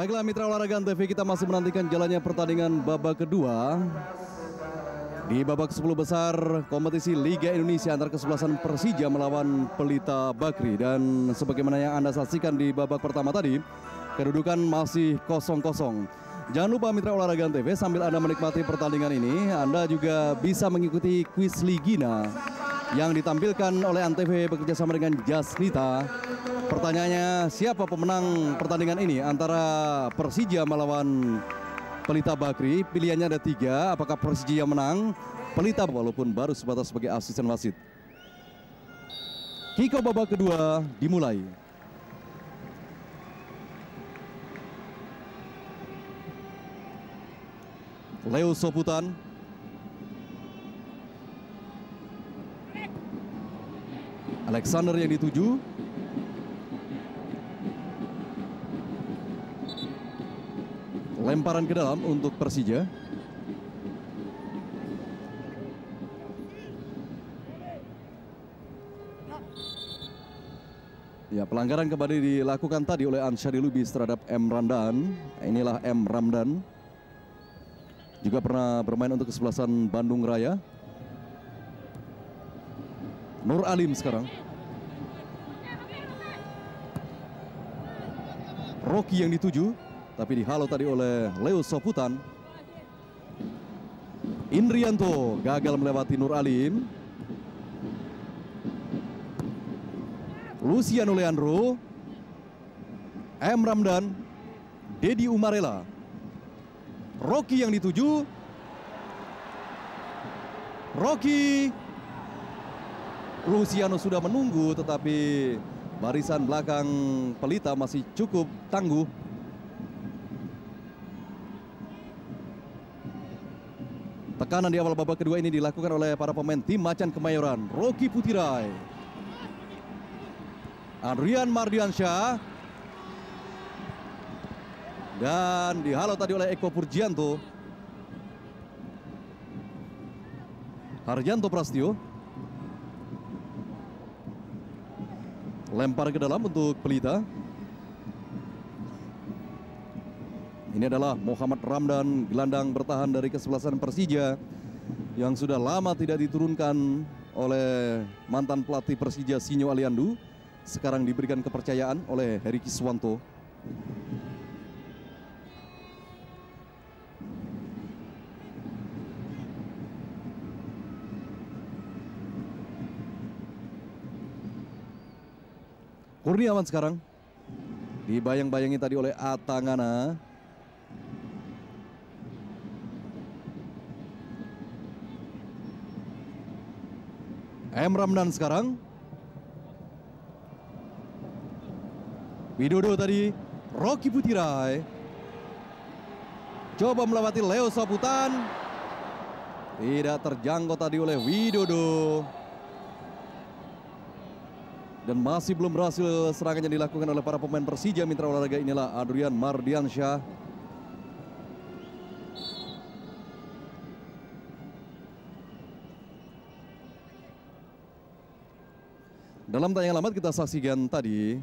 Baiklah mitra olahraga TV, kita masih menantikan jalannya pertandingan babak kedua di babak 10 besar kompetisi Liga Indonesia antara kesebelasan Persija melawan Pelita Bakri. Dan sebagaimana yang Anda saksikan di babak pertama tadi, kedudukan masih 0-0. Jangan lupa mitra olahraga TV, sambil Anda menikmati pertandingan ini, Anda juga bisa mengikuti kuis Ligina yang ditampilkan oleh Antv bekerjasama dengan Jasnita. Pertanyaannya, siapa pemenang pertandingan ini antara Persija melawan Pelita Bakri? Pilihannya ada 3, apakah Persija menang, Pelita walaupun baru sebatas sebagai asisten wasit. Kick-off babak kedua dimulai. Leo Soputan. Alexander yang dituju. Lemparan ke dalam untuk Persija. Ya, pelanggaran kembali dilakukan tadi oleh Ansyari Lubis terhadap M. Ramdan. Inilah M. Ramdan. Juga pernah bermain untuk kesebelasan Bandung Raya. Nur Alim sekarang. Rocky yang dituju, tapi dihalau tadi oleh Leo Soputan. Indrianto gagal melewati Nur Alim. Luciano Leandro. M. Ramdan. Dedi Umarela. Rocky yang dituju. Rocky. Luciano sudah menunggu, tetapi barisan belakang Pelita masih cukup tangguh. Tekanan di awal babak kedua ini dilakukan oleh para pemain tim Macan Kemayoran. Rocky Putirai, Adrian Mardiansyah, dan dihalau tadi oleh Eko Purjianto. Harjanto Prastio. Lempar ke dalam untuk Pelita. Ini adalah Muhammad Ramdan, gelandang bertahan dari kesebelasan Persija yang sudah lama tidak diturunkan oleh mantan pelatih Persija Sinyo Aliandu. Sekarang diberikan kepercayaan oleh Heri Kiswanto. Kurniawan sekarang dibayang-bayangi tadi oleh Atangana. M. Ramdan sekarang. Widodo tadi. Rocky Putirai. Coba melewati Leo Soputan. Tidak terjangkau tadi oleh Widodo. Dan masih belum berhasil serangan yang dilakukan oleh para pemain Persija mitra olahraga. Inilah Adrian Mardiansyah. Dalam tayangan lama kita saksikan tadi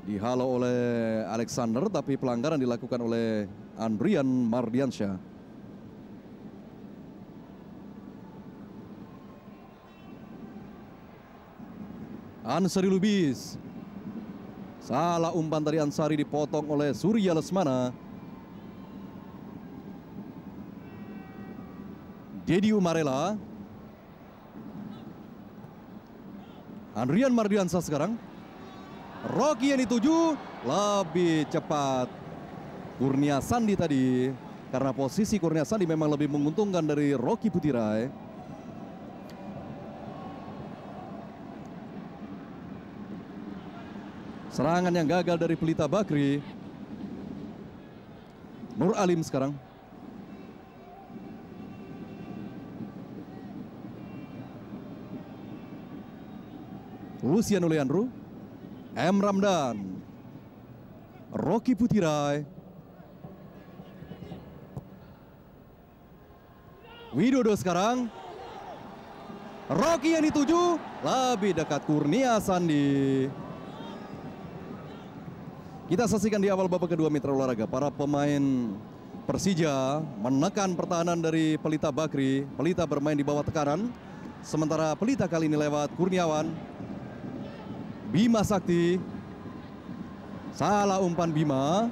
dihalau oleh Alexander, tapi pelanggaran dilakukan oleh Adrian Mardiansyah. Ansari Lubis. Salah umpan dari Ansari, dipotong oleh Surya Lesmana. Dedi Umarela. Adrian Mardiansyah sekarang. Rocky yang dituju, lebih cepat Kurnia Sandi tadi. Karena posisi Kurnia Sandi memang lebih menguntungkan dari Rocky Putirai. Serangan yang gagal dari Pelita Bakri. Nur Alim sekarang. Luciano Leandro. M. Ramdan. Rocky Putirai. Widodo sekarang. Rocky yang dituju, lebih dekat Kurnia Sandi. Kita saksikan di awal babak kedua mitra olahraga, para pemain Persija menekan pertahanan dari Pelita Bakri. Pelita bermain di bawah tekanan, sementara Pelita kali ini lewat Kurniawan. Bima Sakti, salah umpan Bima.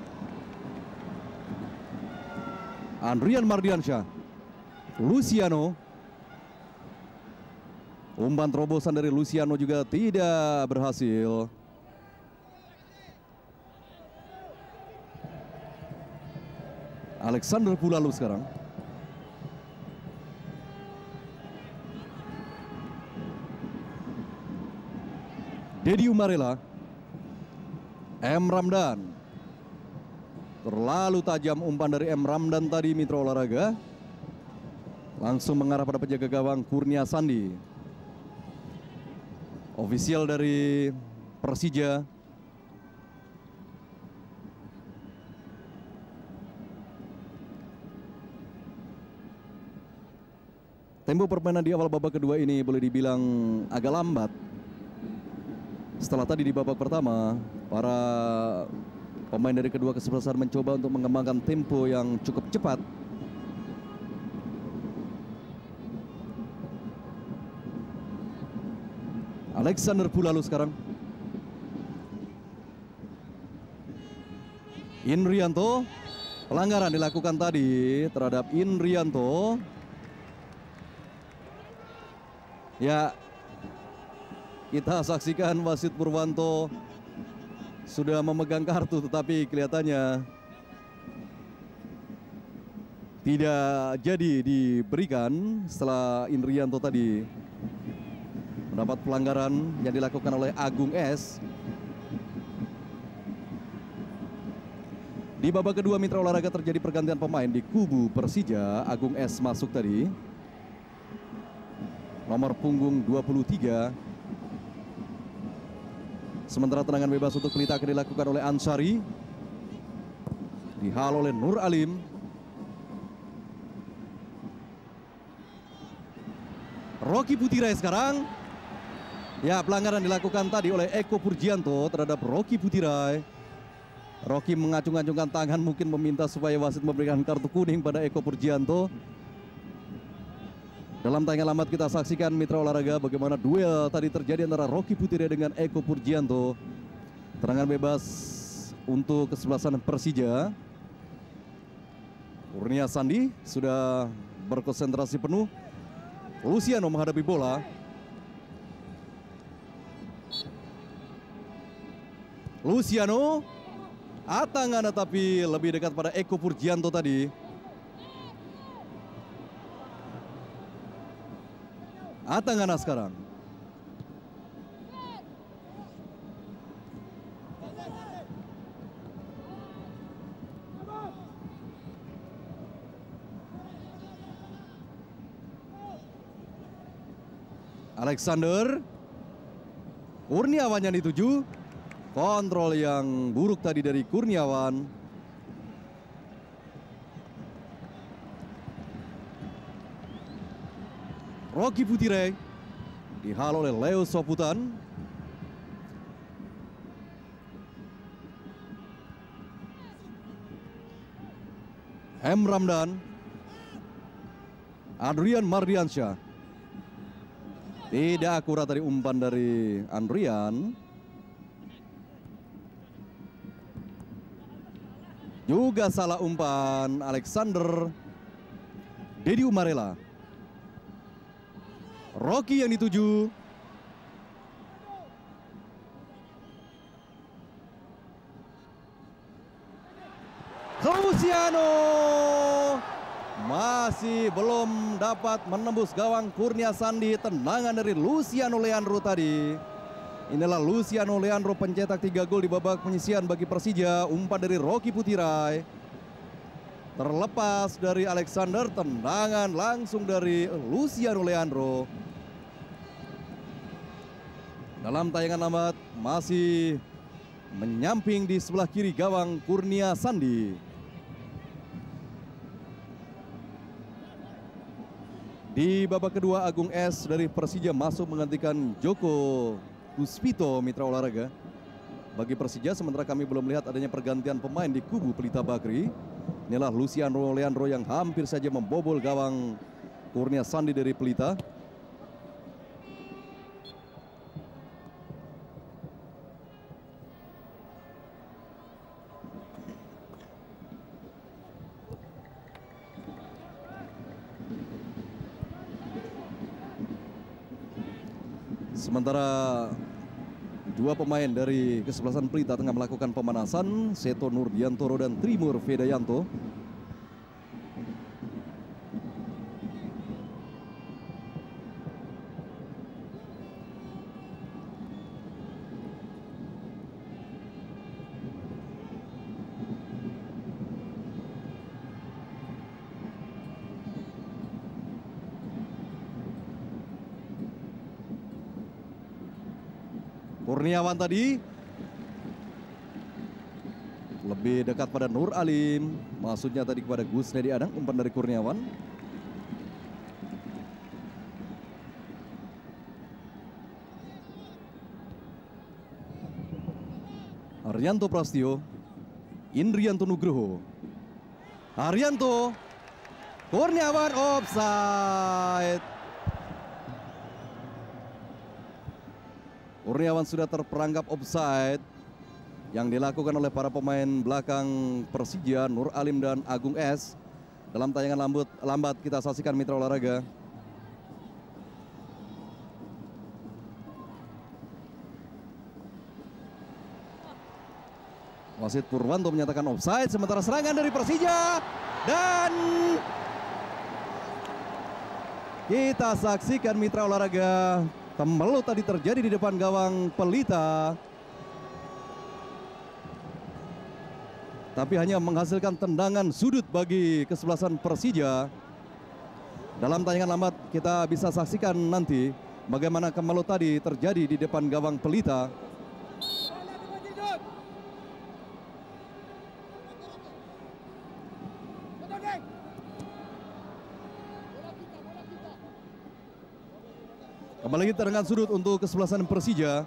Andrian Mardiansyah, Luciano. Umpan terobosan dari Luciano juga tidak berhasil. Alexander Pulalu sekarang. Dedi Umarela. M. Ramdan. Terlalu tajam umpan dari M. Ramdan tadi mitra olahraga. Langsung mengarah pada penjaga gawang Kurnia Sandi. Ofisial dari Persija. Tempo permainan di awal babak kedua ini boleh dibilang agak lambat. Setelah tadi di babak pertama, para pemain dari kedua kesebelasan mencoba untuk mengembangkan tempo yang cukup cepat. Alexander Pulalu sekarang. Indrianto, pelanggaran dilakukan tadi terhadap Indrianto. Ya, kita saksikan wasit Purwanto sudah memegang kartu, tetapi kelihatannya tidak jadi diberikan setelah Indrianto tadi mendapat pelanggaran yang dilakukan oleh Agung S. Di babak kedua mitra olahraga terjadi pergantian pemain di kubu Persija. Agung S masuk tadi. Nomor punggung 23. Sementara tendangan bebas untuk Pelita akan dilakukan oleh Ansari. Dihalau oleh Nur Alim. Rocky Putirai sekarang. Ya, pelanggaran dilakukan tadi oleh Eko Purjianto terhadap Rocky Putirai. Rocky mengacung-acungkan tangan, mungkin meminta supaya wasit memberikan kartu kuning pada Eko Purjianto. Dalam tayangan lambat kita saksikan mitra olahraga bagaimana duel tadi terjadi antara Rocky Putirai dengan Eko Purjianto. Tendangan bebas untuk kesebelasan Persija. Kurnia Sandi sudah berkonsentrasi penuh. Luciano menghadapi bola. Luciano, tangan tapi lebih dekat pada Eko Purjianto tadi. Atangana sekarang. Alexander. Kurniawan yang dituju. Kontrol yang buruk tadi dari Kurniawan. Rocky Putirai dihalau oleh Leo Soputan. M. Ramdan. Andrian Mardiansyah. Tidak akurat dari umpan dari Andrian. Juga salah umpan Alexander. Dedi Umarela. Rocky yang dituju. Luciano masih belum dapat menembus gawang Kurnia Sandi. Tendangan dari Luciano Leandro tadi. Inilah Luciano Leandro pencetak 3 gol di babak penyisihan bagi Persija. Umpan dari Rocky Putirai. Terlepas dari Alexander, tendangan langsung dari Luciano Leandro. Dalam tayangan lambat masih menyamping di sebelah kiri gawang Kurnia Sandi. Di babak kedua Agung S dari Persija masuk menggantikan Joko Puspito mitra olahraga. bagi Persija, sementara kami belum melihat adanya pergantian pemain di kubu Pelita Bakri. Inilah Luciano Leandro yang hampir saja membobol gawang Kurnia Sandi dari Pelita. Sementara dua pemain dari kesebelasan Pelita tengah melakukan pemanasan, Seto Nurdiantoro dan Trimur Vedayanto. Kurniawan tadi lebih dekat pada Nur Alim, maksudnya tadi kepada Gus Nedi Adang, umpan dari Kurniawan. Haryanto Prastio, Indrianto Nugroho, Haryanto, Kurniawan, offside. Kurniawan sudah terperangkap offside yang dilakukan oleh para pemain belakang Persija, Nur Alim dan Agung S. Dalam tayangan lambat kita saksikan mitra olahraga. Wasit Purwanto menyatakan offside, sementara serangan dari Persija dan kita saksikan mitra olahraga. Kemelut tadi terjadi di depan gawang Pelita, tapi hanya menghasilkan tendangan sudut bagi kesebelasan Persija. Dalam tayangan lambat kita bisa saksikan nanti bagaimana kemelut tadi terjadi di depan gawang Pelita. Kembali lagi tendangan sudut untuk kesebelasan Persija.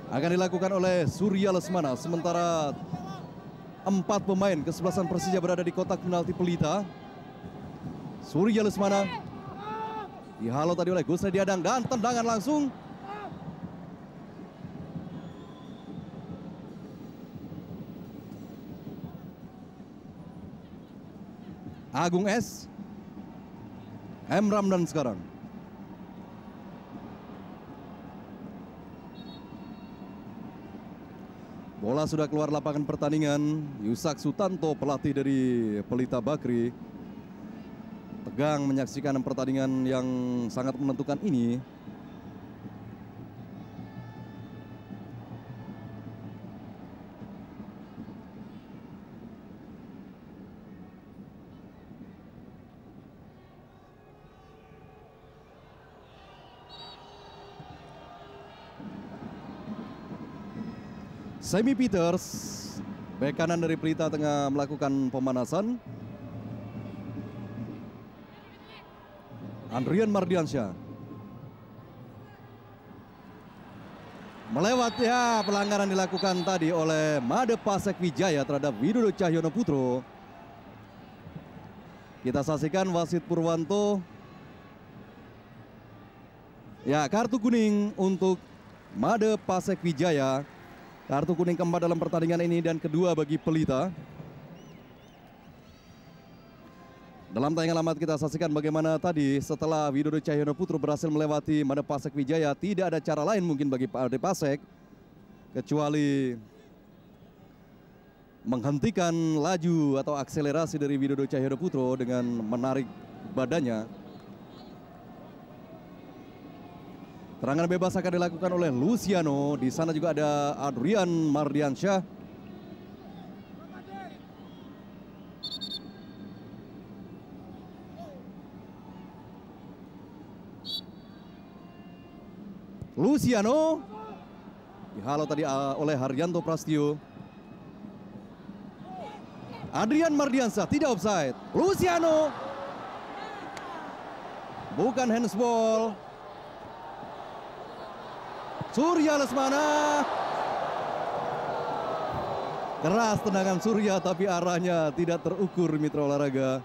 Akan dilakukan oleh Surya Lesmana. Sementara 4 pemain kesebelasan Persija berada di kotak penalti Pelita. Surya Lesmana dihalau tadi oleh Gus Nedi Adang dan tendangan langsung. Agung S. M. Ramdan sekarang. Bola sudah keluar lapangan pertandingan. Yusak Sutanto, pelatih dari Pelita Bakri, tegang menyaksikan pertandingan yang sangat menentukan ini. Semi Peters, bek kanan dari Pelita, tengah melakukan pemanasan. Andrian Mardiansyah melewat, ya, pelanggaran dilakukan tadi oleh Made Pasek Wijaya terhadap Widodo Cahyono Putro. Kita saksikan wasit Purwanto. Ya, kartu kuning untuk Made Pasek Wijaya. Kartu kuning keempat dalam pertandingan ini dan kedua bagi Pelita. Dalam tayangan lambat kita saksikan bagaimana tadi setelah Widodo Cahyono Putro berhasil melewati Made Pasek Wijaya, tidak ada cara lain mungkin bagi Made Pasek kecuali menghentikan laju atau akselerasi dari Widodo Cahyono Putro dengan menarik badannya. Terangan bebas akan dilakukan oleh Luciano. Di sana juga ada Adrian Mardiansyah. Luciano dihalau tadi oleh Haryanto Prastio. Adrian Mardiansyah tidak offside. Luciano, bukan handsball. Surya Lesmana. Keras tendangan Surya tapi arahnya tidak terukur mitra olahraga.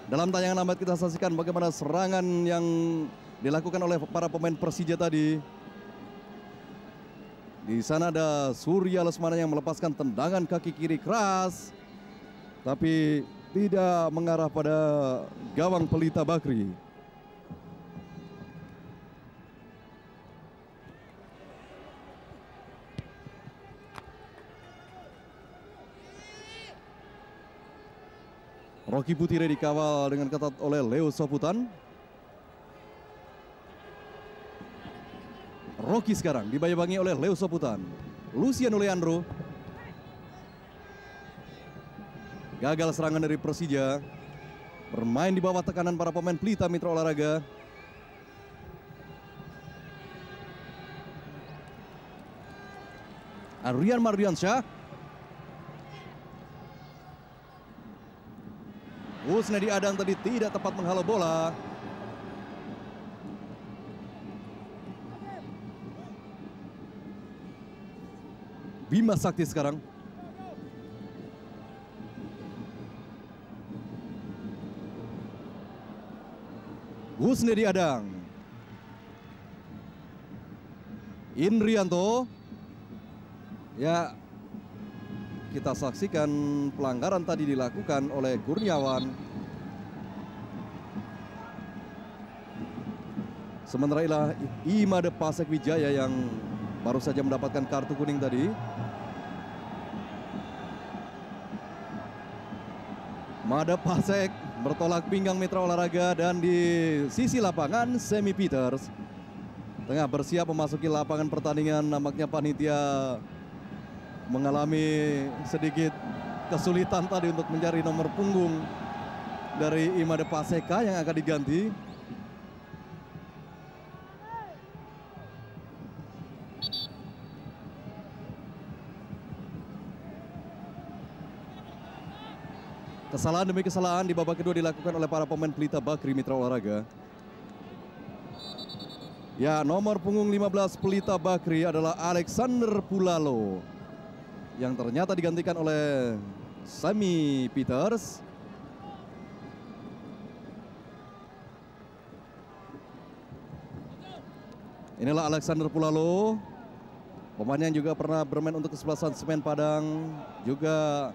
Dalam tayangan lambat kita saksikan bagaimana serangan yang dilakukan oleh para pemain Persija tadi. Di sana ada Surya Lesmana yang melepaskan tendangan kaki kiri keras, tapi tidak mengarah pada gawang Pelita Bakri. Rocky Putire dikawal dengan ketat oleh Leo Soputan. Rocky sekarang dibayangi oleh Leo Soputan. Luciano Leandro. Gagal serangan dari Persija. Bermain di bawah tekanan para pemain Pelita Mitra Olahraga. Aryan Mardiansyah. Kusnedi Adang tadi tidak tepat menghalau bola. Bima Sakti sekarang. Kusnedi Adang. Indrianto. Ya, kita saksikan pelanggaran tadi dilakukan oleh Kurniawan. Sementara Imade Pasek Wijaya yang baru saja mendapatkan kartu kuning tadi. Made Pasek bertolak pinggang mitra olahraga dan di sisi lapangan Semi Peters tengah bersiap memasuki lapangan pertandingan. Nampaknya panitia mengalami sedikit kesulitan tadi untuk mencari nomor punggung dari Imade Paseka yang akan diganti. Kesalahan demi kesalahan di babak kedua dilakukan oleh para pemain Pelita Bakri Mitra Olahraga. Ya, nomor punggung 15 Pelita Bakri adalah Alexander Pulalo, yang ternyata digantikan oleh Semi Peters. Inilah Alexander Pulalo, pemain yang juga pernah bermain untuk kesebelasan Semen Padang, juga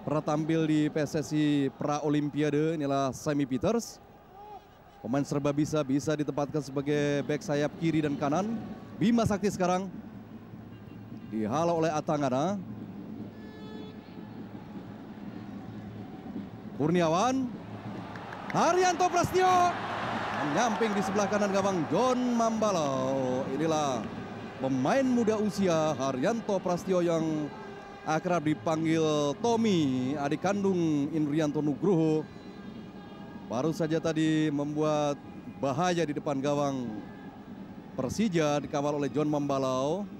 pernah tampil di PSSI Pra Olimpiade. Inilah Semi Peters, pemain serba bisa ditempatkan sebagai bek sayap kiri dan kanan. Bima Sakti sekarang dihalau oleh Atangana. Kurniawan, Haryanto Prastio menyamping di sebelah kanan gawang John Mambalau. Inilah pemain muda usia Haryanto Prastio yang akrab dipanggil Tommy, adik kandung Indrianto Nugroho. Baru saja tadi membuat bahaya di depan gawang Persija, dikawal oleh John Mambalau.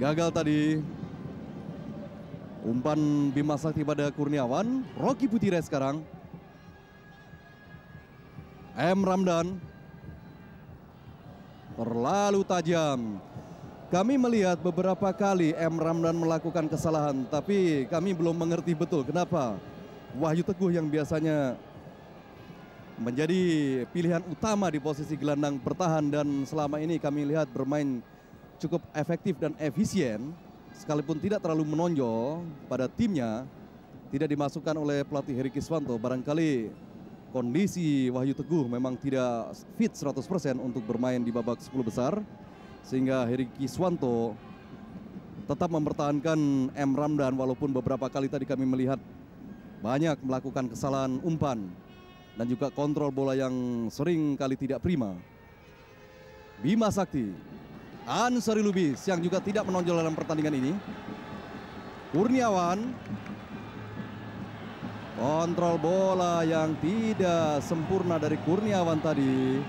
Gagal tadi umpan Bima Sakti pada Kurniawan. Rocky Putire sekarang. M. Ramdan terlalu tajam. Kami melihat beberapa kali M. Ramdan melakukan kesalahan, tapi kami belum mengerti betul kenapa Wahyu Teguh yang biasanya menjadi pilihan utama di posisi gelandang bertahan dan selama ini kami lihat bermain cukup efektif dan efisien, sekalipun tidak terlalu menonjol pada timnya, tidak dimasukkan oleh pelatih Heri Kiswanto. Barangkali kondisi Wahyu Teguh memang tidak fit 100% untuk bermain di babak 10 besar, sehingga Heri Kiswanto tetap mempertahankan M. Ramdan walaupun beberapa kali tadi kami melihat banyak melakukan kesalahan umpan dan juga kontrol bola yang sering kali tidak prima. Bima Sakti Ansari Lubis yang juga tidak menonjol dalam pertandingan ini. Kurniawan. Kontrol bola yang tidak sempurna dari Kurniawan tadi.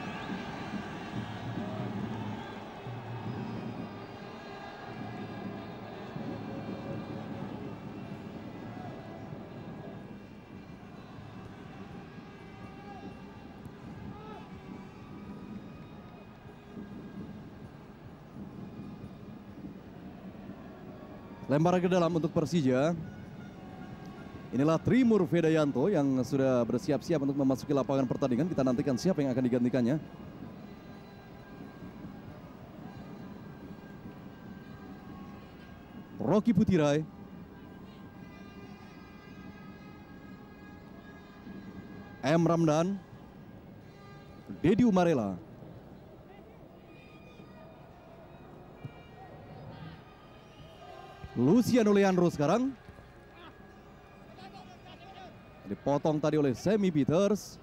Lempar ke dalam untuk Persija. Inilah Trimur Vedayanto yang sudah bersiap-siap untuk memasuki lapangan pertandingan. Kita nantikan siapa yang akan digantikannya. Rocky Putirai. M. Ramdan. Dedi Umarela. Luciano Leandro sekarang. Dipotong tadi oleh Semi Peters.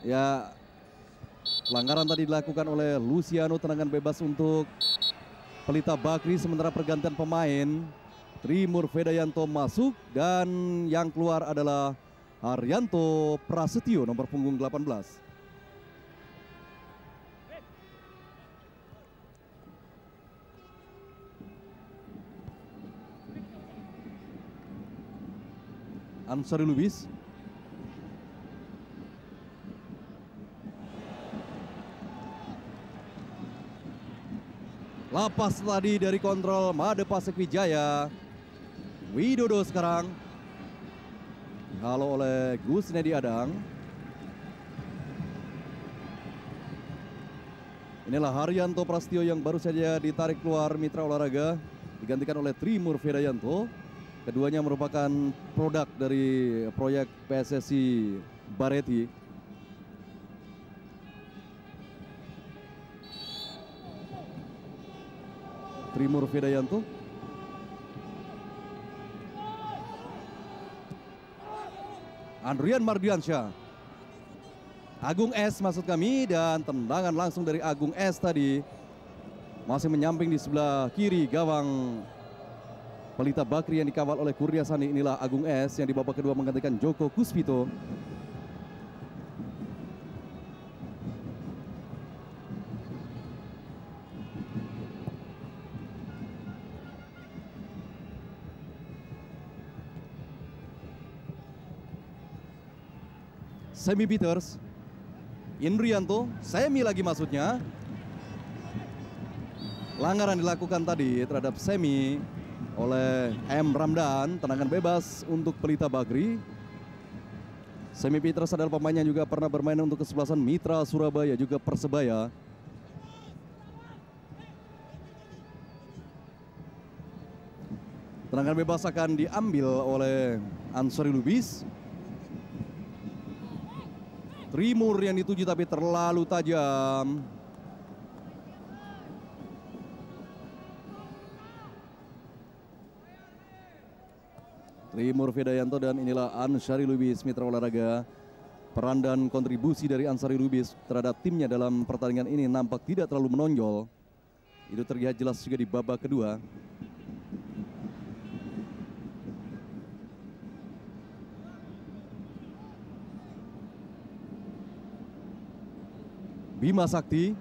Ya, pelanggaran tadi dilakukan oleh Luciano, tendangan bebas untuk Pelita Bakri. Sementara pergantian pemain, Trimur Vedayanto masuk dan yang keluar adalah Haryanto Prasetyo nomor punggung 18. Ansari Lubis. Lapas tadi dari kontrol Made Pasek Wijaya. Widodo sekarang. Halo oleh Gus Nedi Adang. Inilah Haryanto Prasetyo yang baru saja ditarik keluar mitra olahraga. Digantikan oleh Trimur Vedayanto. Keduanya merupakan produk dari proyek PSSI Bareti. Trimur Vedayanto. Andrian Mardiansyah. Agung S maksud kami, dan tendangan langsung dari Agung S tadi. Masih menyamping di sebelah kiri gawang Pelita Bakri yang dikawal oleh Kurnia Sani. Inilah Agung S yang di babak kedua menggantikan Joko Kuspito. Semi Peters. Indrianto, Semi lagi maksudnya. Pelanggaran dilakukan tadi terhadap Semi oleh M. Ramdan. Tendangan bebas untuk Pelita Bakri. Semi Peters adalah pemain yang juga pernah bermain untuk kesebelasan Mitra Surabaya juga Persebaya. Tendangan bebas akan diambil oleh Ansari Lubis. Trimur yang dituju tapi terlalu tajam. Trimur Vedayanto dan inilah Ansari Lubis mitra olahraga. Peran dan kontribusi dari Ansari Lubis terhadap timnya dalam pertandingan ini nampak tidak terlalu menonjol. Itu terlihat jelas juga di babak kedua. Bima Sakti.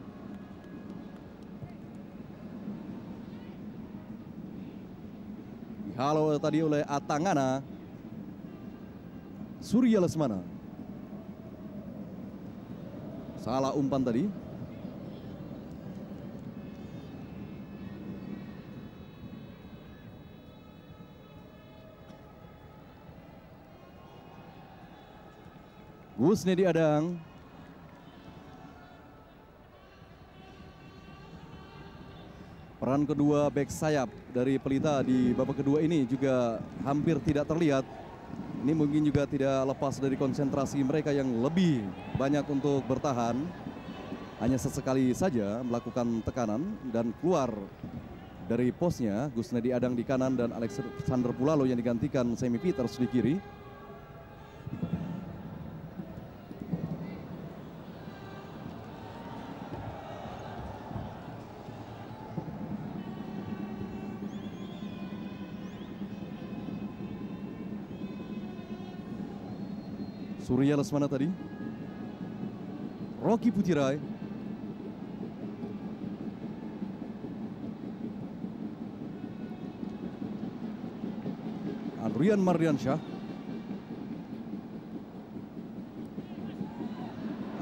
Halo tadi oleh Atangana. Surya Lesmana. Salah umpan tadi. Gus Nedi Adang. Peran kedua bek sayap dari Pelita di babak kedua ini juga hampir tidak terlihat. Ini mungkin juga tidak lepas dari konsentrasi mereka yang lebih banyak untuk bertahan. Hanya sesekali saja melakukan tekanan dan keluar dari posnya. Gus Nedi Adang di kanan dan Alexander Pulalo yang digantikan Semi Peters di kiri. Surya Lesmana tadi. Rocky Putirai. Adrian Mardiansyah.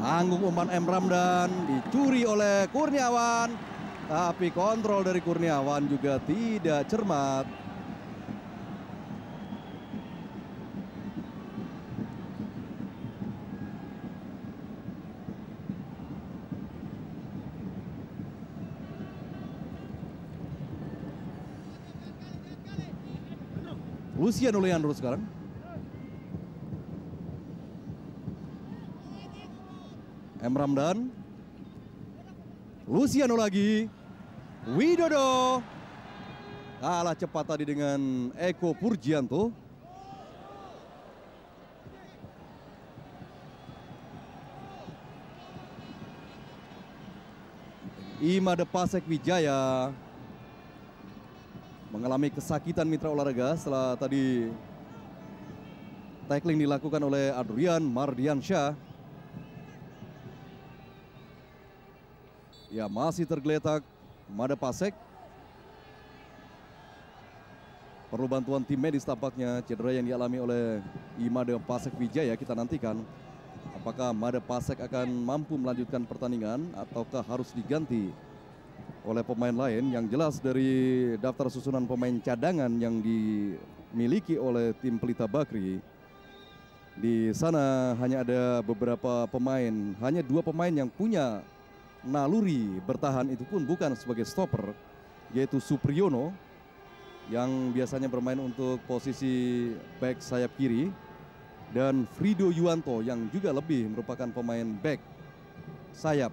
Tanggung umpan M. Ramdan dicuri oleh Kurniawan. Tapi kontrol dari Kurniawan juga tidak cermat. Luciano Leandro sekarang. M. Ramdan. Luciano lagi. Widodo. Kalah cepat tadi dengan Eko Purgianto. Imade Pasek Wijaya mengalami kesakitan mitra olahraga setelah tadi tackling dilakukan oleh Adrian Mardiansyah. Ya, masih tergeletak Made Pasek. Perlu bantuan tim medis tampaknya, cedera yang dialami oleh Imade Pasek Wijaya. Kita nantikan apakah Made Pasek akan mampu melanjutkan pertandingan ataukah harus diganti oleh pemain lain. Yang jelas dari daftar susunan pemain cadangan yang dimiliki oleh tim Pelita Bakri, di sana hanya ada beberapa pemain, hanya 2 pemain yang punya naluri bertahan, itu pun bukan sebagai stopper, yaitu Supriyono yang biasanya bermain untuk posisi back sayap kiri, dan Frido Yuwanto yang juga lebih merupakan pemain back sayap.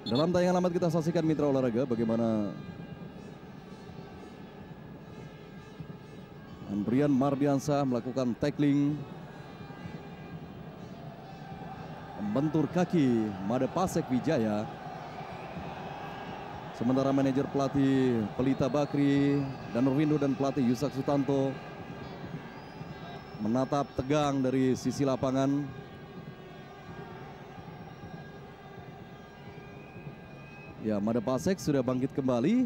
Dalam tayangan amat kita saksikan mitra olahraga bagaimana Adrian Mardiansyah melakukan tackling, membentur kaki Made Pasek Wijaya. Sementara manajer pelatih Pelita Bakri dan Nurwindo dan pelatih Yusak Sutanto menatap tegang dari sisi lapangan. Ya, Made Pasek sudah bangkit kembali.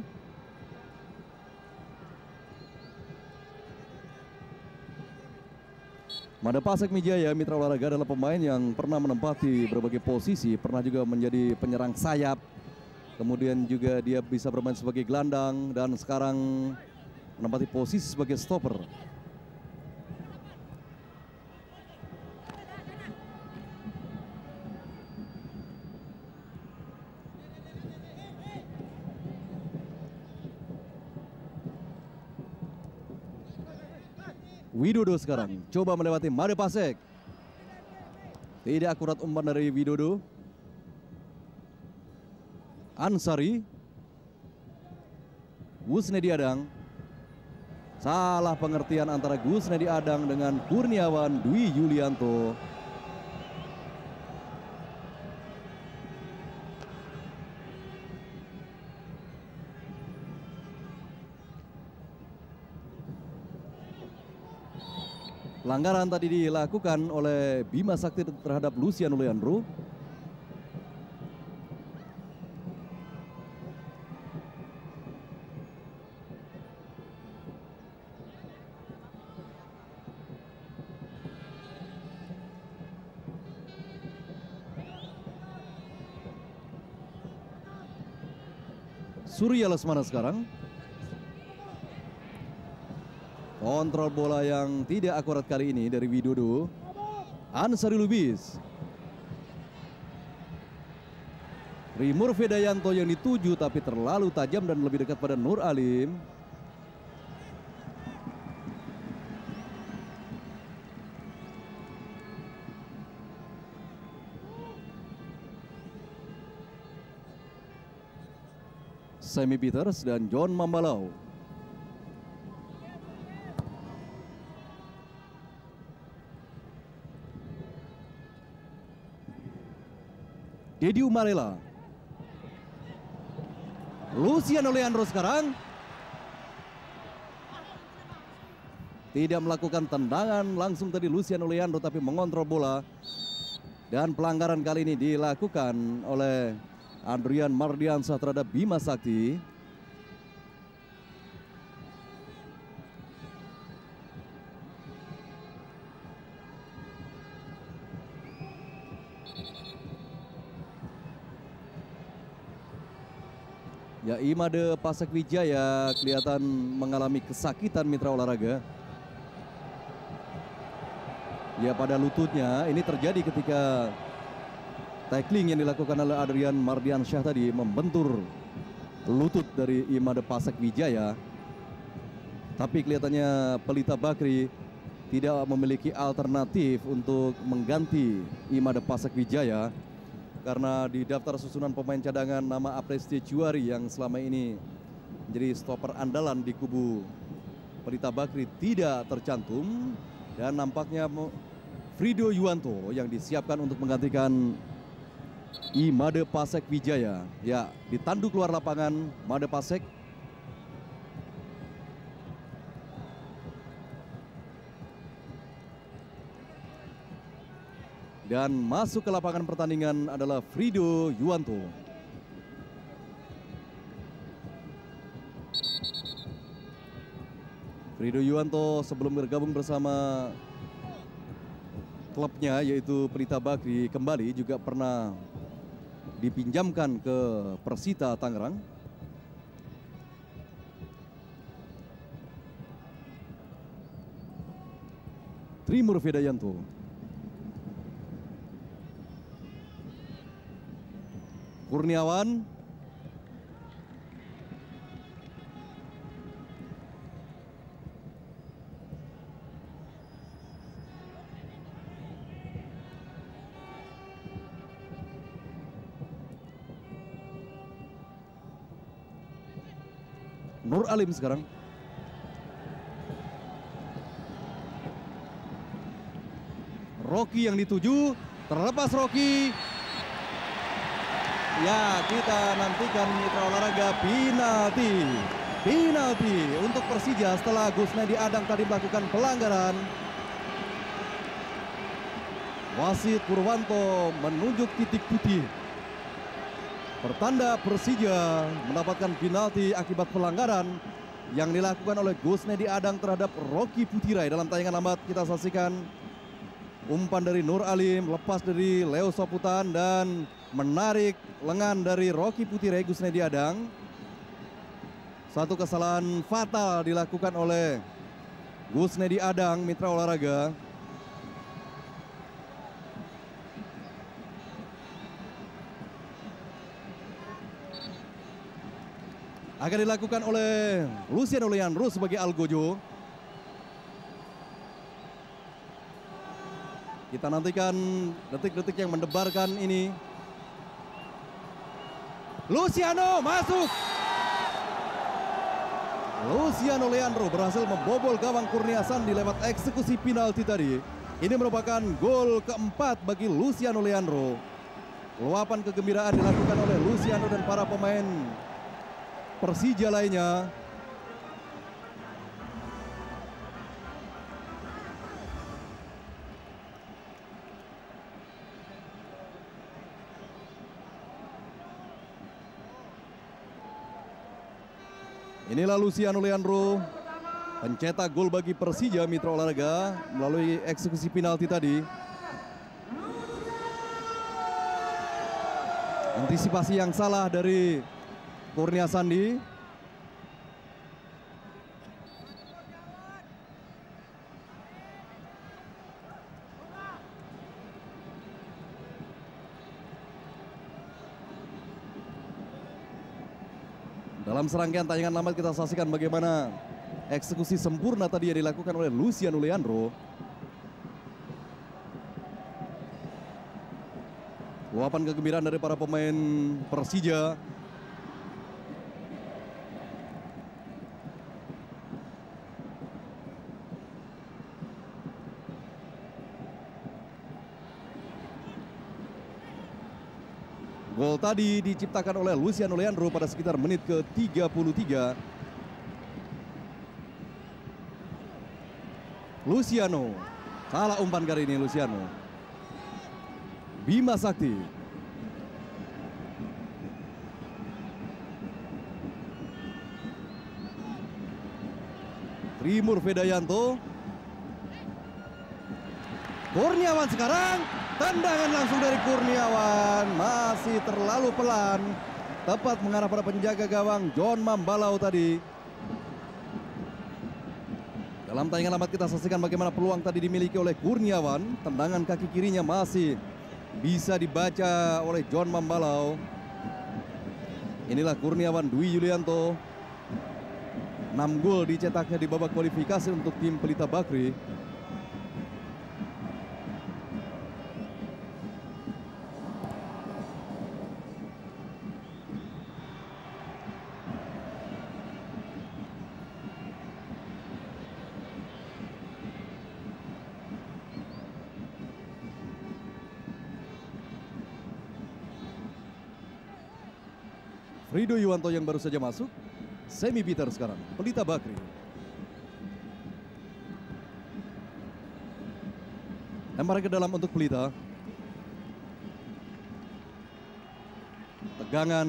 Made Pasek Wijaya mitra olahraga adalah pemain yang pernah menempati berbagai posisi, pernah juga menjadi penyerang sayap. Kemudian juga dia bisa bermain sebagai gelandang dan sekarang menempati posisi sebagai stopper. Widodo sekarang coba melewati Made Pasek. Tidak akurat umpan dari Widodo. Ansari. Gusnedi Adang. Salah pengertian antara Gusnedi Adang dengan Kurniawan Dwi Yulianto. Pelanggaran tadi dilakukan oleh Bima Sakti terhadap Luciano Leandro. Surya Lesmana sekarang. Kontrol bola yang tidak akurat kali ini dari Widodo. Ansari Lubis. Rimur Vedayanto yang dituju tapi terlalu tajam dan lebih dekat pada Nur Alim. Sammy Peters dan John Mambalau. Dedi Umarela. Luciano Leandro sekarang tidak melakukan tendangan langsung tadi Luciano Leandro, tapi mengontrol bola. Dan pelanggaran kali ini dilakukan oleh Adrian Mardiansyah terhadap Bima Sakti. Ya, Imade Pasek Wijaya kelihatan mengalami kesakitan mitra olahraga. Ya, pada lututnya. Ini terjadi ketika tackling yang dilakukan oleh Adrian Mardiansyah tadi membentur lutut dari Imade Pasek Wijaya. Tapi kelihatannya Pelita Bakri tidak memiliki alternatif untuk mengganti Imade Pasek Wijaya. Karena di daftar susunan pemain cadangan nama Apresti Juari yang selama ini menjadi stopper andalan di kubu Pelita Bakri tidak tercantum. Dan nampaknya Frido Yuwanto yang disiapkan untuk menggantikan Imade Pasek Wijaya. Ya, ditanduk keluar lapangan Made Pasek. Dan masuk ke lapangan pertandingan adalah Frido Yuwanto. Frido Yuwanto sebelum bergabung bersama klubnya yaitu Pelita Bakri kembali juga pernah dipinjamkan ke Persita Tangerang. Trimur Vedayanto. Kurniawan. Nur Alim sekarang. Rocky yang dituju, terlepas Rocky. Ya, kita nantikan mitra olahraga penalti. Penalti untuk Persija setelah Gusnedi Adang tadi melakukan pelanggaran. Wasit Purwanto menunjuk titik putih. Pertanda Persija mendapatkan penalti akibat pelanggaran yang dilakukan oleh Gusnedi Adang terhadap Rocky Putirai. Dalam tayangan lambat kita saksikan umpan dari Nur Alim, lepas dari Leo Soputan dan menarik lengan dari Rocky Putirai Gusnedi Adang. Satu kesalahan fatal dilakukan oleh Gusnedi Adang mitra olahraga. Akan dilakukan oleh Luciano Leandro sebagai Algojo. Kita nantikan detik-detik yang mendebarkan ini. Luciano masuk. Luciano Leandro berhasil membobol gawang Kurnia Sandi lewat eksekusi penalti tadi. Ini merupakan gol keempat bagi Luciano Leandro. Luapan kegembiraan dilakukan oleh Luciano dan para pemain Persija lainnya. Inilah Luciano Leandro, pencetak gol bagi Persija mitra olahraga melalui eksekusi penalti tadi. Antisipasi yang salah dari Kurnia Sandi. Dalam serangkaian tayangan lambat kita saksikan bagaimana eksekusi sempurna tadi yang dilakukan oleh Luciano Leandro. Luapan kegembiraan dari para pemain Persija. Gol tadi diciptakan oleh Luciano Leandro pada sekitar menit ke-33. Luciano, salah umpan kali ini Luciano. Bima Sakti. Trimur Vedayanto. Kurniawan sekarang. Tendangan langsung dari Kurniawan. Masih terlalu pelan. Tepat mengarah pada penjaga gawang John Mambalau tadi. Dalam tayangan amat kita saksikan bagaimana peluang tadi dimiliki oleh Kurniawan. Tendangan kaki kirinya masih bisa dibaca oleh John Mambalau. Inilah Kurniawan Dwi Yulianto. 6 gol dicetaknya di babak kualifikasi untuk tim Pelita Bakri. Rido Yuwanto yang baru saja masuk. Semi Peter sekarang, Pelita Bakri. Lempar ke dalam untuk Pelita. Tegangan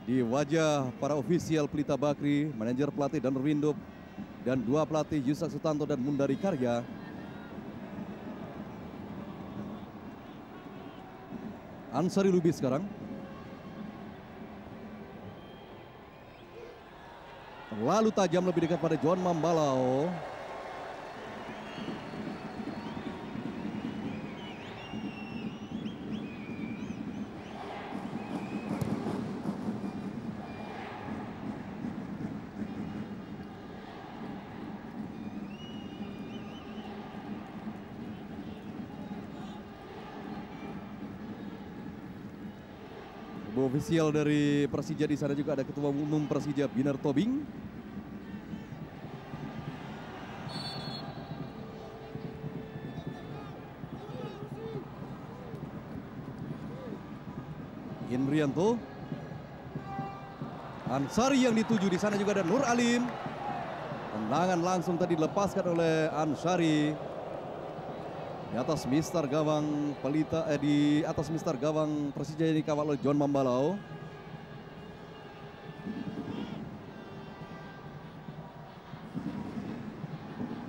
di wajah para ofisial Pelita Bakri, manajer pelatih dan Rwindo, dan 2 pelatih Yusak Sutanto dan Mundari Karya. Ansari Lubis sekarang. Terlalu tajam, lebih dekat pada John Mambalau. Ofisial dari Persija di sana juga ada Ketua Umum Persija Binar Tobing. Indrianto. Ansari yang dituju, di sana juga ada Nur Alim. Tendangan langsung tadi dilepaskan oleh Ansari. Di atas mister gawang Pelita, di atas mister gawang Persija ini dikawal oleh John Mambalau.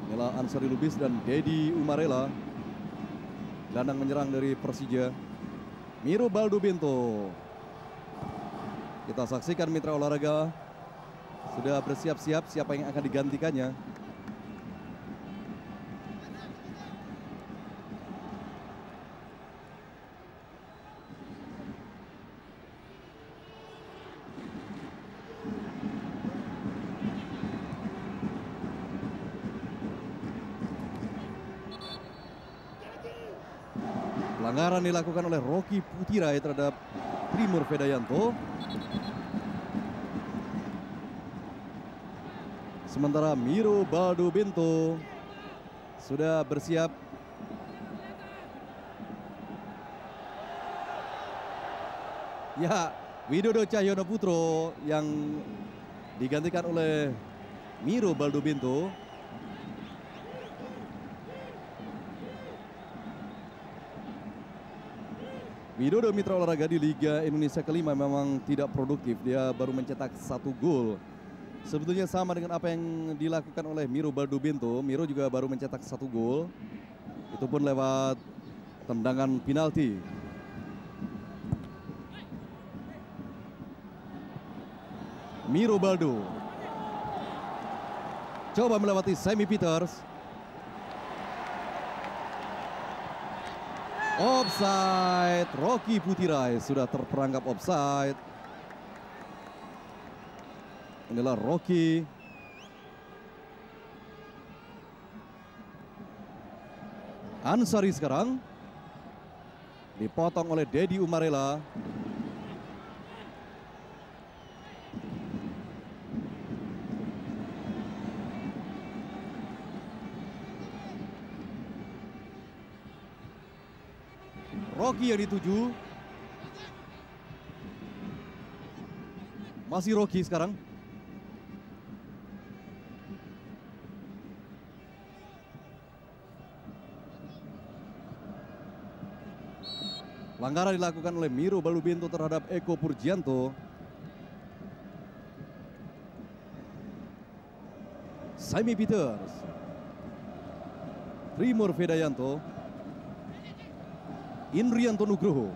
Inilah Ansari Lubis dan Dedi Umarela. Gelandang menyerang dari Persija. Miro Baldo Bento. Kita saksikan mitra olahraga sudah bersiap-siap siapa yang akan digantikannya. Pelanggaran dilakukan oleh Rocky Putirai terhadap Trimur Vedayanto. Sementara Miro Baldo Bento sudah bersiap. Ya, Widodo Cahyono Putro yang digantikan oleh Miro Baldo Bento. Widodo mitra olahraga di Liga Indonesia kelima memang tidak produktif. Dia baru mencetak 1 gol. Sebetulnya sama dengan apa yang dilakukan oleh Miro Baldo Bento. Miro juga baru mencetak 1 gol. Itu pun lewat tendangan penalti. Miro Baldo coba melewati Semi Peters. Offside, Rocky Putirai sudah terperangkap offside. Inilah Rocky. Ansari sekarang dipotong oleh Dedi Umarela. Rocky yang dituju. Masih Rocky sekarang. Pelanggaran dilakukan oleh Miro Balubinto terhadap Eko Purgianto. Saimi Peters, Trimur Vedayanto, Indrianto Nugroho,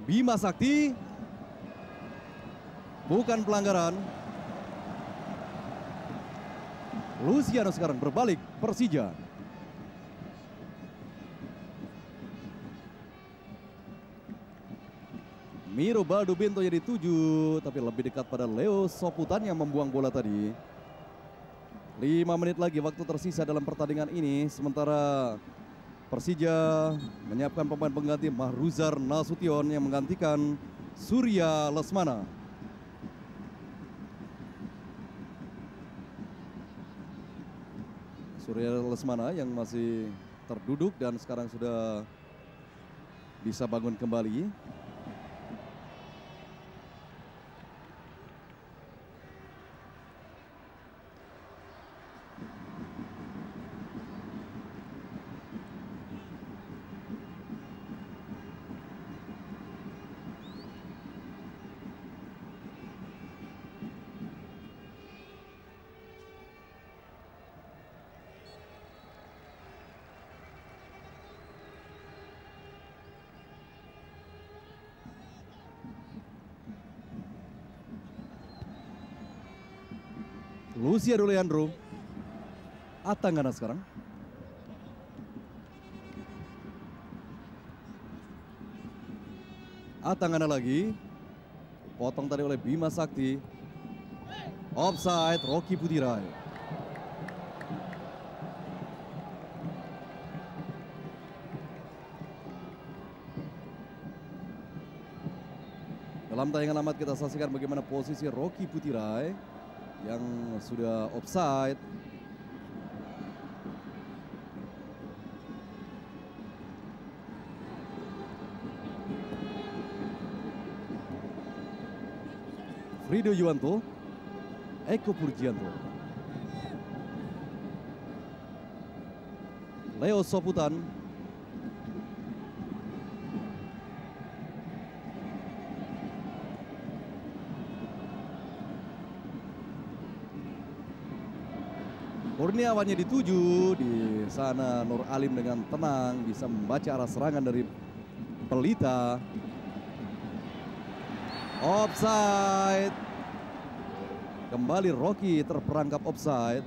Bima Sakti, bukan pelanggaran. Luciano sekarang berbalik Persija. Miro Balubinto jadi 7, tapi lebih dekat pada Leo Soputan yang membuang bola tadi. 5 menit lagi waktu tersisa dalam pertandingan ini. Sementara Persija menyiapkan pemain pengganti Mahruzar Nasution yang menggantikan Surya Lesmana. Surya Lesmana yang masih terduduk dan sekarang sudah bisa bangun kembali. Luciano Leandro, Atangana sekarang. Atangana lagi, potong tadi oleh Bima Sakti. Offside, Rocky Putirai. Dalam tayangan amat kita saksikan bagaimana posisi Rocky Putirai yang sudah offside. Frido Yuwanto, Eko Purgianto, Leo Soputan, Kurniawannya dituju. Di sana Nur Alim dengan tenang bisa membaca arah serangan dari Pelita. Offside. Kembali Rocky terperangkap offside.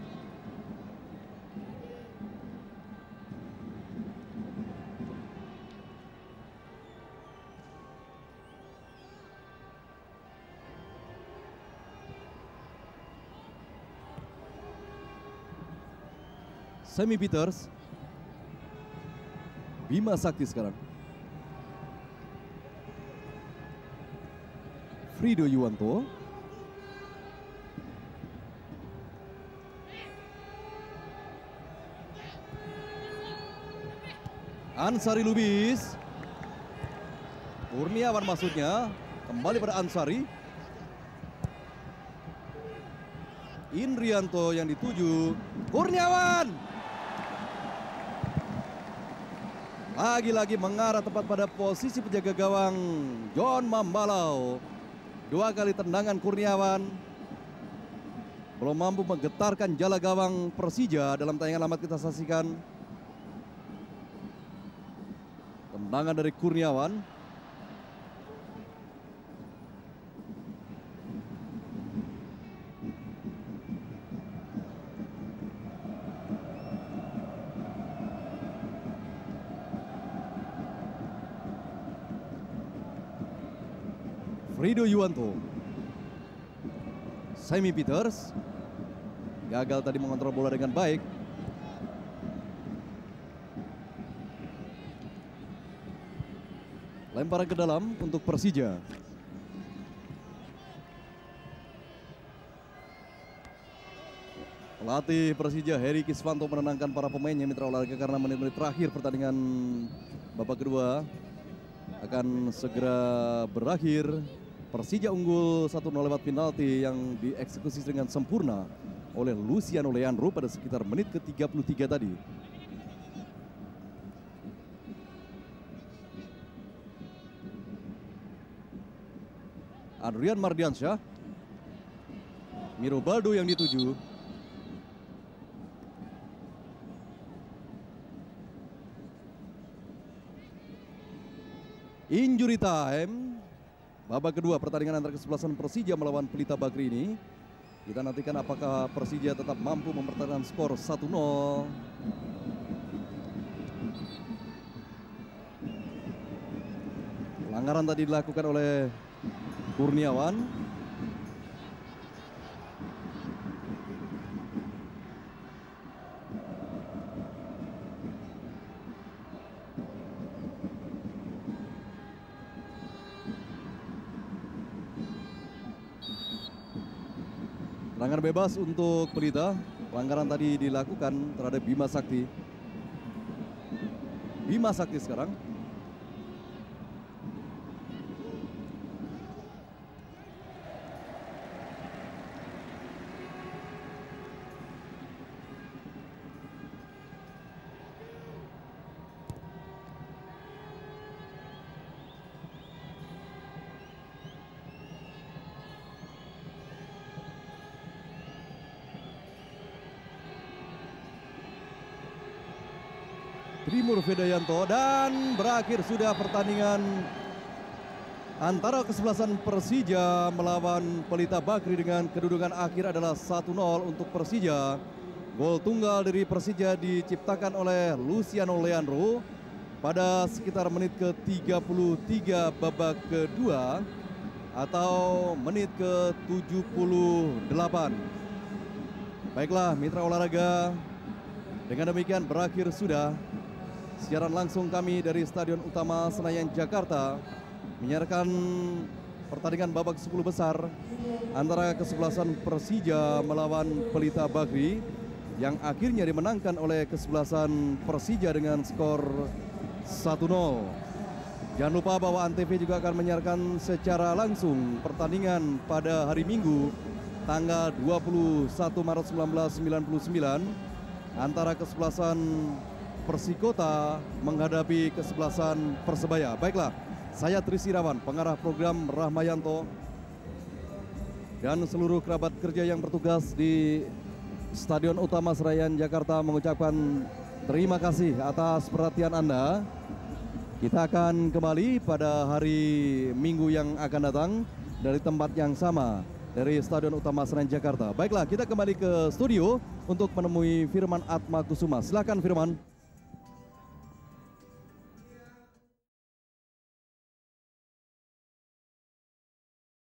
Saimi Peters, Bima Sakti sekarang. Frido Yuwanto, Ansari Lubis, Kurniawan maksudnya, kembali pada Ansari. Indrianto yang dituju, Kurniawan. Lagi-lagi mengarah tepat pada posisi penjaga gawang John Mambalau. 2 kali tendangan Kurniawan belum mampu menggetarkan jala gawang Persija. Dalam tayangan amat kita saksikan tendangan dari Kurniawan. Frido Yuwanto, Saimi Peters gagal tadi mengontrol bola dengan baik. Lemparan ke dalam untuk Persija. Pelatih Persija Heri Kisvanto menenangkan para pemainnya mitra olahraga karena menit-menit terakhir pertandingan babak kedua. akan segera berakhir. Persija unggul 1-0 lewat penalti yang dieksekusi dengan sempurna oleh Luciano Leandro pada sekitar menit ke-33 tadi. Adrian Mardiansyah, Miro Baldo yang dituju. Injury time, babak kedua pertandingan antara kesebelasan Persija melawan Pelita Bakri ini. Kita nantikan apakah Persija tetap mampu mempertahankan skor 1-0. Pelanggaran tadi dilakukan oleh Kurniawan. Pelanggaran bebas untuk Pelita. Pelanggaran tadi dilakukan terhadap Bima Sakti. Bima Sakti sekarang. Trimur Vedayanto, dan berakhir sudah pertandingan antara kesebelasan Persija melawan Pelita Bakri dengan kedudukan akhir adalah 1-0 untuk Persija. Gol tunggal dari Persija diciptakan oleh Luciano Leandro pada sekitar menit ke-33 babak kedua atau menit ke-78. Baiklah mitra olahraga, dengan demikian berakhir sudah siaran langsung kami dari Stadion Utama Senayan, Jakarta, menyiarkan pertandingan babak 10 besar antara kesebelasan Persija melawan Pelita Bakri yang akhirnya dimenangkan oleh kesebelasan Persija dengan skor 1-0. Jangan lupa bahwa Antv juga akan menyiarkan secara langsung pertandingan pada hari Minggu tanggal 21 Maret 1999 antara kesebelasan Persikota menghadapi kesebelasan Persebaya. Baiklah, saya Tris Irawan, pengarah program Rahmayanto, dan seluruh kerabat kerja yang bertugas di Stadion Utama Senayan, Jakarta mengucapkan terima kasih atas perhatian Anda. Kita akan kembali pada hari Minggu yang akan datang dari tempat yang sama, dari Stadion Utama Senayan, Jakarta. Baiklah, kita kembali ke studio untuk menemui Firman Atmakusuma. Silakan Firman.